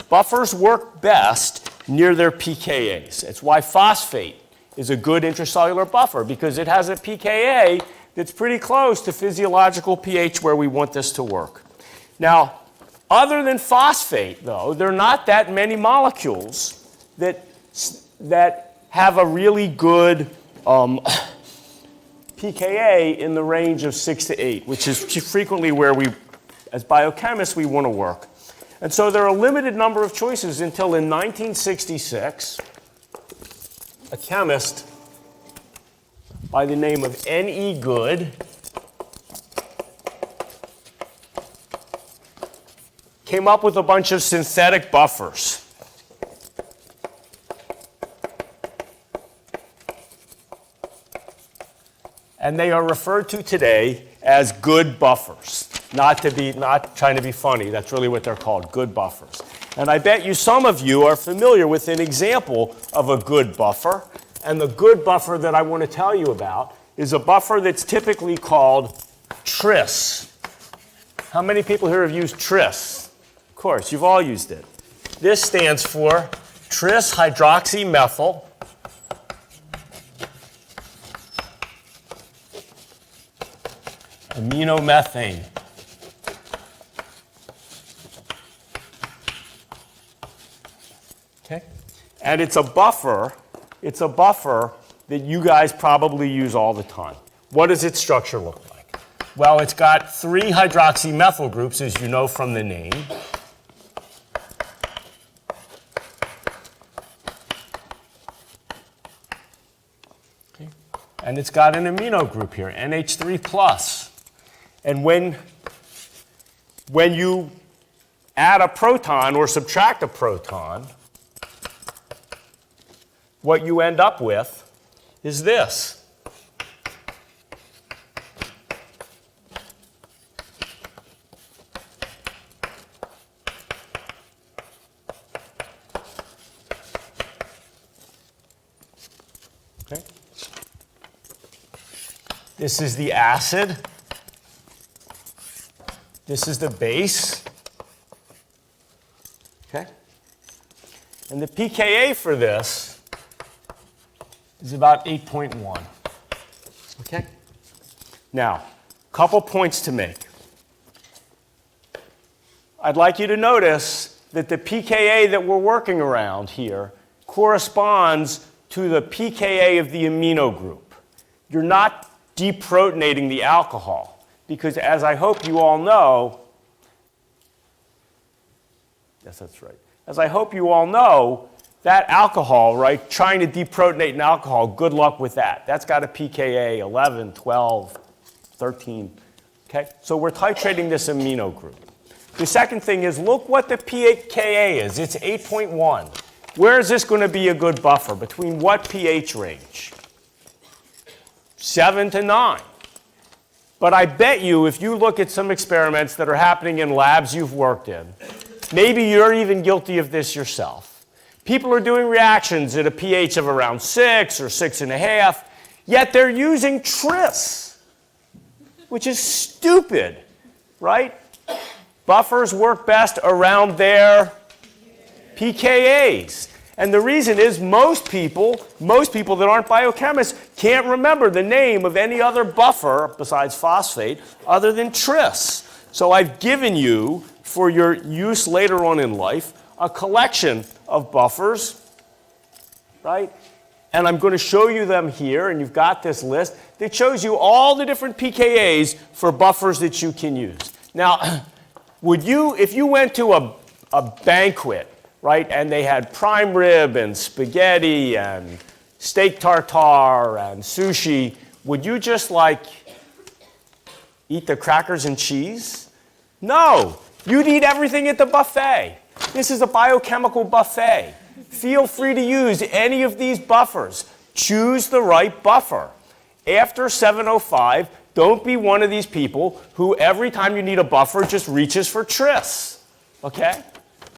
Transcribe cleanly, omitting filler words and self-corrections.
Buffers work best near their pKa's. It's why phosphate is a good intracellular buffer, because it has a pKa that's pretty close to physiological pH where we want this to work. Now, other than phosphate, though, there are not that many molecules that have a really good pKa in the range of 6 to 8, which is frequently where we, as biochemists, we want to work. And so there are a limited number of choices until in 1966, a chemist by the name of N.E. Good came up with a bunch of synthetic buffers. And they are referred to today as good buffers. Not trying to be funny, that's really what they're called, good buffers. And I bet you some of you are familiar with an example of a good buffer. And the good buffer that I want to tell you about is a buffer that's typically called tris. How many people here have used tris? Of course, you've all used it. This stands for tris-hydroxymethyl aminomethane. Okay? And it's a buffer that you guys probably use all the time. What does its structure look like? Well, it's got 3 hydroxymethyl groups, as you know from the name. Okay. And it's got an amino group here, NH3+. And when you add a proton or subtract a proton, what you end up with is this. Okay. This is the acid. This is the base. Okay? And the pKa for this is about 8.1. Okay? Now, a couple points to make. I'd like you to notice that the pKa that we're working around here corresponds to the pKa of the amino group. You're not deprotonating the alcohol. Because as I hope you all know, yes, that's right. As I hope you all know, that alcohol, right, trying to deprotonate an alcohol, good luck with that. That's got a pKa 11, 12, 13. Okay? So we're titrating this amino group. The second thing is, look what the pKa is. It's 8.1. Where is this going to be a good buffer? Between what pH range? 7 to 9. But I bet you, if you look at some experiments that are happening in labs you've worked in, maybe you're even guilty of this yourself. People are doing reactions at a pH of around 6 or 6.5, yet they're using tris, which is stupid, right? Buffers work best around their pKa's. And the reason is most people that aren't biochemists can't remember the name of any other buffer besides phosphate other than tris. So I've given you, for your use later on in life, a collection of buffers, right? And I'm going to show you them here, and you've got this list that shows you all the different pKa's for buffers that you can use. Now, if you went to a banquet, right, and they had prime rib and spaghetti and steak tartare and sushi, would you just eat the crackers and cheese? No, you'd eat everything at the buffet. This is a biochemical buffet. Feel free to use any of these buffers. Choose the right buffer. After 7:05, don't be one of these people who every time you need a buffer just reaches for tris, okay?